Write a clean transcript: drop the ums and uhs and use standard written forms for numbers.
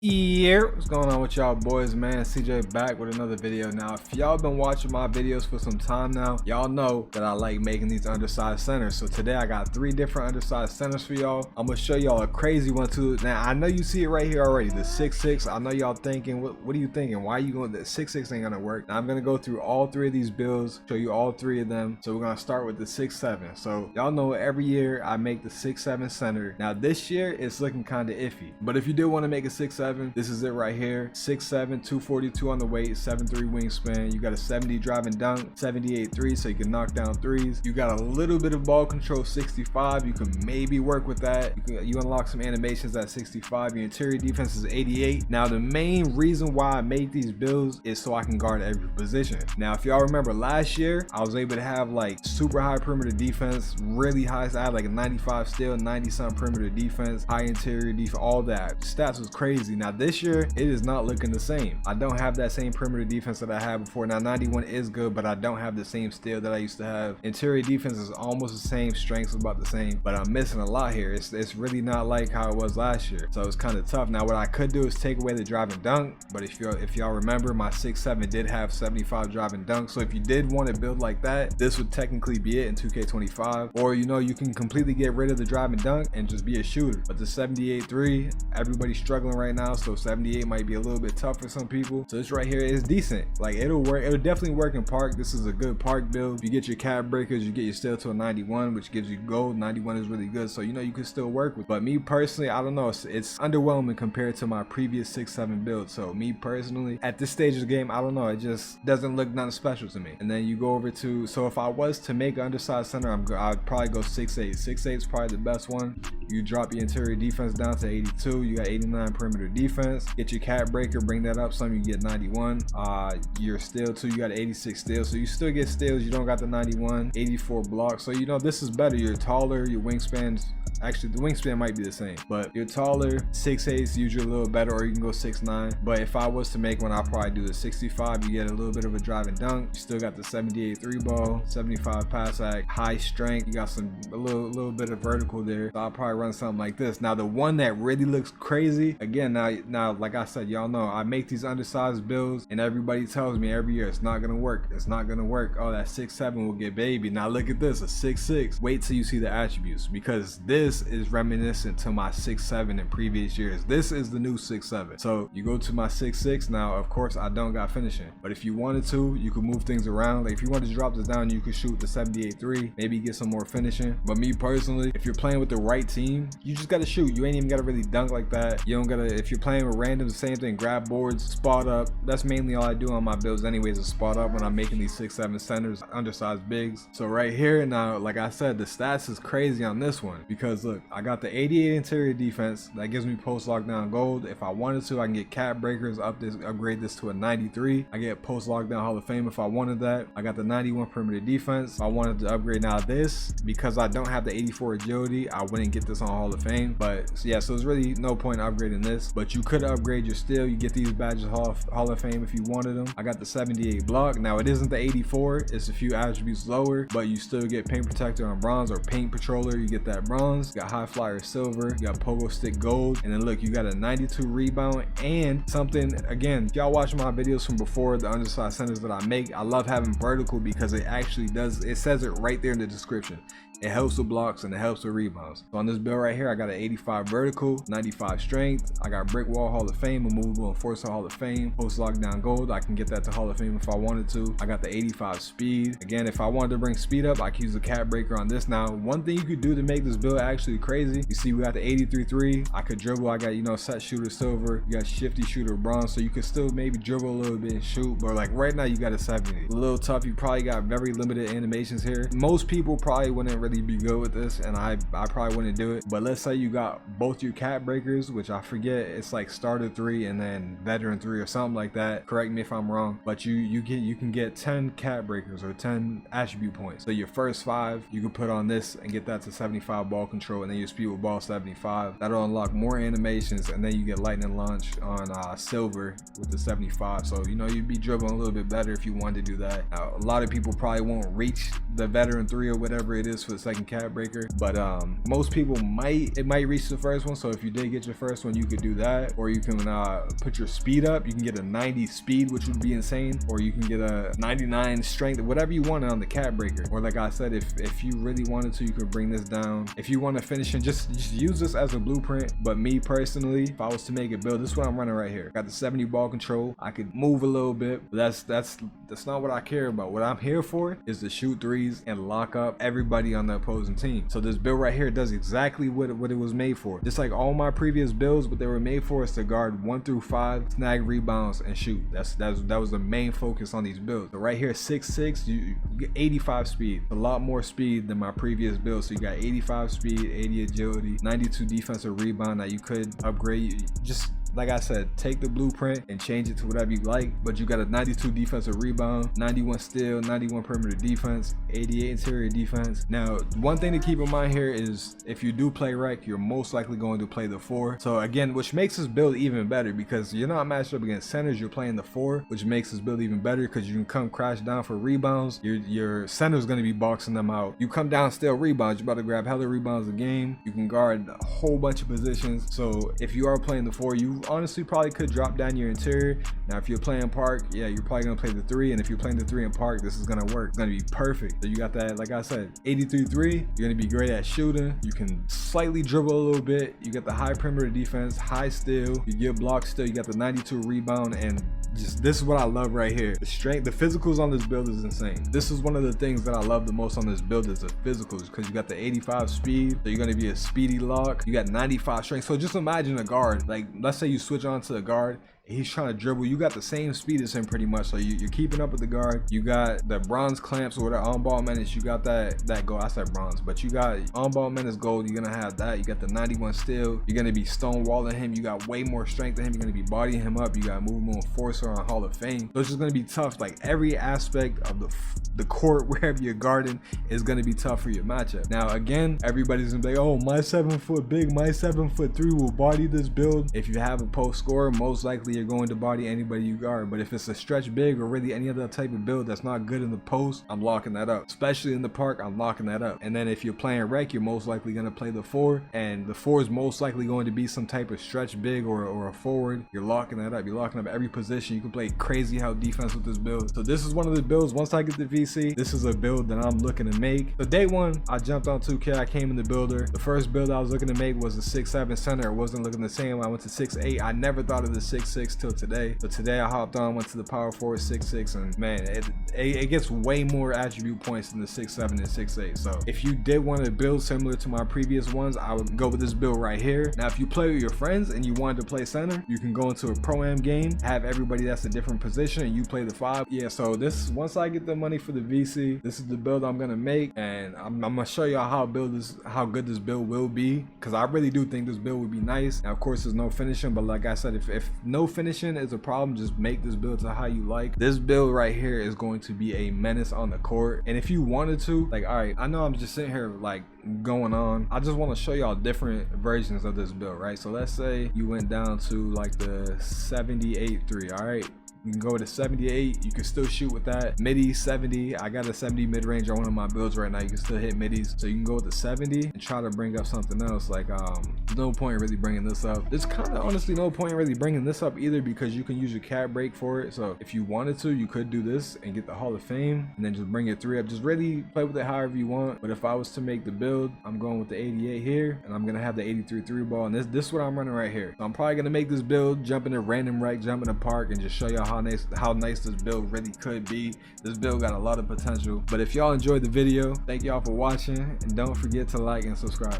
Yeah, what's going on with y'all boys, man? CJ back with another video. Now, if y'all been watching my videos for some time now, y'all know that I like making these undersized centers. So today I got 3 different undersized centers for y'all. I'm gonna show y'all a crazy one too. Now, I know you see it right here already, the 6'6". I know y'all thinking, what are you thinking? Why are you going, the 6'6" ain't gonna work. Now, I'm gonna go through all 3 of these builds, show you all 3 of them. So we're gonna start with the 6'7". So y'all know every year I make the 6'7" center. Now this year it's looking kind of iffy, but if you do want to make a 6'7", this is it right here. 6'7", 242 on the weight, 7'3" wingspan. You got a 70 driving dunk, 78 3, so you can knock down threes. You got a little bit of ball control, 65. You can maybe work with that. You unlock some animations at 65. Your interior defense is 88. Now the main reason why I make these builds is so I can guard every position. Now if y'all remember last year, I was able to have like super high perimeter defense, really high. I had like a 95 steal, 90 something perimeter defense, high interior defense, all that. Stats was crazy. Now this year it is not looking the same. I don't have that same perimeter defense that I had before. Now 91 is good, but I don't have the same steal that I used to have. Interior defense is almost the same, strengths about the same, but I'm missing a lot here. It's really not like how it was last year, so it's kind of tough. Now what I could do is take away the drive and dunk, but if y'all remember, my 6'7" did have 75 drive and dunk, so if you did want to build like that, this would technically be it in 2K25. Or you know, you can completely get rid of the drive and dunk and just be a shooter. But the 78 3, everybody's struggling right now, so 78 might be a little bit tough for some people. So this right here is decent. Like it'll work, it'll definitely work in park. This is a good park build. You get your cap breakers, you get your steal to a 91, which gives you gold. 91 is really good, so you know you can still work with. But me personally, I don't know, it's underwhelming compared to my previous 6'7" build. So me personally, at this stage of the game, I don't know, it just doesn't look nothing special to me. And then you go over to, so if I was to make an undersized center, I'd probably go 6'8". 6'8" is probably the best one. You drop your interior defense down to 82, you got 89 perimeter defense. Get your cap breaker, bring that up some, you get 91. Your steal too, you got 86 steals, so you still get steals, you don't got the 91. 84 blocks, so you know this is better. You're taller, your wingspan's actually, the wingspan might be the same, but you're taller. 6'8" is usually a little better, or you can go 6'9". But if I was to make one, I'll probably do the 65. You get a little bit of a drive and dunk. You still got the 78 3 ball, 75 pass act, high strength. You got a little bit of vertical there. So I'll probably run something like this. Now the one that really looks crazy, again, now like I said, y'all know I make these undersized builds, and everybody tells me every year it's not gonna work. It's not gonna work. Oh, that 6'7" will get baby. Now look at this, a 6'6". Wait till you see the attributes, because this is reminiscent to my 6'7" in previous years. This is the new 6'7". So you go to my 6'6". Now of course I don't got finishing, but if you wanted to, you could move things around. Like if you wanted to drop this down, you could shoot the 78 3, maybe get some more finishing. But me personally, if you're playing with the right team, you just gotta shoot. You ain't even gotta really dunk like that. You don't gotta, if you're playing with randoms, the same thing, grab boards, spot up. That's mainly all I do on my builds anyways, is spot up when I'm making these 6'7" centers, undersized bigs. So right here now, like I said, the stats is crazy on this one, because look, I got the 88 interior defense that gives me post lockdown gold. If I wanted to, I can get cap breakers, upgrade this to a 93. I get post lockdown Hall of Fame if I wanted that. I got the 91 perimeter defense. If I wanted to upgrade now this, because I don't have the 84 agility, I wouldn't get this on Hall of Fame. But yeah, so there's really no point in upgrading this, but you could upgrade your steal. You get these badges Hall of Fame if you wanted them. I got the 78 block. Now it isn't the 84, it's a few attributes lower, but you still get paint protector on bronze, or paint patroller, you get that bronze. You got high flyer silver, you got pogo stick gold, and then look, you got a 92 rebound. And something, again, if y'all watch my videos from before, the undersized centers that I make, I love having vertical, because it actually does, it says it right there in the description. It helps with blocks and it helps with rebounds. So on this build right here, I got an 85 vertical, 95 strength. I got brick wall Hall of Fame, a movable enforcer Hall of Fame, post lockdown gold. I can get that to Hall of Fame if I wanted to. I got the 85 speed. Again, if I wanted to bring speed up, I can use the cap breaker on this. Now, one thing you could do to make this build actually crazy, you see we got the 83 3. I could dribble. I got, you know, set shooter silver. You got shifty shooter bronze, so you could still maybe dribble a little bit and shoot. But like right now, you got a 70. A little tough. You probably got very limited animations here. Most people probably wouldn't really be good with this, and I probably wouldn't do it. But let's say you got both your cap breakers, which I forget, it's like starter 3 and then veteran 3 or something like that. Correct me if I'm wrong, but you can get 10 cap breakers or 10 attribute points. So your first 5 you can put on this and get that to 75 ball control, and then your speed with ball 75. That'll unlock more animations, and then you get lightning launch on silver with the 75. So you know, you'd be dribbling a little bit better if you wanted to do that. Now, a lot of people probably won't reach the veteran 3 or whatever it is for second cap breaker, but most people might reach the first one. So if you did get your first one, you could do that, or you can put your speed up. You can get a 90 speed, which would be insane, or you can get a 99 strength, whatever you want on the cap breaker. Or like I said, if you really wanted to, you could bring this down. If you want to finish and just use this as a blueprint. But me personally, if I was to make a build, this is what I'm running right here. Got the 70 ball control. I could move a little bit, but that's not what I care about. What I'm here for is to shoot threes and lock up everybody on the opposing team. So this build right here does exactly what it was made for. Just like all my previous builds, what they were made for is to guard 1 through 5, snag rebounds, and shoot. That was the main focus on these builds. So right here, 6'6", you get 85 speed, a lot more speed than my previous build. So you got 85 speed, 80 agility, 92 defensive rebound that you could upgrade. Just like I said, take the blueprint and change it to whatever you like, but you got a 92 defensive rebound, 91 steal, 91 perimeter defense, 88 interior defense. Now, one thing to keep in mind here is if you do play rec, you're most likely going to play the 4. So again, which makes this build even better because you're not matched up against centers, you're playing the 4, which makes this build even better because you can come crash down for rebounds. Your center's going to be boxing them out. You come down, steal rebounds, you're about to grab hella rebounds a game. You can guard a whole bunch of positions. So if you are playing the 4, you honestly probably could drop down your interior. Now if you're playing park, yeah, you're probably gonna play the 3, and if you're playing the 3 in park, this is gonna work. It's gonna be perfect. So you got that, like I said, 83-3. You're gonna be great at shooting. You can slightly dribble a little bit. You get the high perimeter defense, high steal. You get block steal. You got the 92 rebound, and just this is what I love right here. The strength, the physicals on this build is insane. This is one of the things that I love the most on this build is the physicals, because you got the 85 speed, so you're gonna be a speedy lock. You got 95 strength. So just imagine a guard, like let's say you switch on to a guard, he's trying to dribble, you got the same speed as him pretty much, so you're keeping up with the guard. You got the bronze clamps or the on-ball menace, you got that gold. I said bronze, but you got on-ball menace gold, you're gonna have that. You got the 91 steal, you're gonna be stonewalling him, you got way more strength than him, you're gonna be bodying him up, you got movement enforcer on Hall of Fame. So it's just gonna be tough. Like every aspect of the court, wherever you're guarding, is gonna be tough for your matchup. Now again, everybody's gonna be like, oh, my 7 foot big, my 7'3" will body this build. If you have a post scorer, most likely you're going to body anybody you guard. But if it's a stretch big or really any other type of build that's not good in the post, I'm locking that up. Especially in the park, I'm locking that up. And then if you're playing rec, you're most likely going to play the 4, and the 4 is most likely going to be some type of stretch big or a forward. You're locking that up. You're locking up every position. You can play crazy how defense with this build. So this is one of the builds. Once I get the VC, this is a build that I'm looking to make. So day 1, I jumped on 2K. I came in the builder. The first build I was looking to make was a 6'7" center. It wasn't looking the same. I went to 6'8". I never thought of the 6'6" till today. But today I hopped on, went to the power forward 6'6", and man, it gets way more attribute points than the 6'7" and 6'8". So if you did want to build similar to my previous ones, I would go with this build right here. Now if you play with your friends and you wanted to play center, you can go into a pro-am game, have everybody that's a different position, and you play the 5. Yeah, so this, once I get the money for the VC, this is the build I'm gonna make, and I'm gonna show y'all how good this build will be, because I really do think this build would be nice. Now of course there's no finishing, but like I said, if no finishing is a problem, just make this build to how you like. This build right here is going to be a menace on the court, and if you wanted to, like, all right, I know I'm just sitting here like going on, I just want to show y'all different versions of this build, right? So let's say you went down to like the 78-3, all right, you can go to 78. You can still shoot with that. Midi 70. I got a 70 mid-range on one of my builds right now. You can still hit middies. So you can go with the 70 and try to bring up something else. Like, there's no point in really bringing this up. There's kind of honestly no point in really bringing this up either, because you can use your cap break for it. So if you wanted to, you could do this and get the Hall of Fame and then just bring your 3 up. Just really play with it however you want. But if I was to make the build, I'm going with the 88 here, and I'm gonna have the 83 3 ball. And this is what I'm running right here. So I'm probably gonna make this build, jump in a random rec, jump in a park, and just show y'all how nice this build really could be. This build got a lot of potential. But if y'all enjoyed the video, thank y'all for watching, and don't forget to like and subscribe.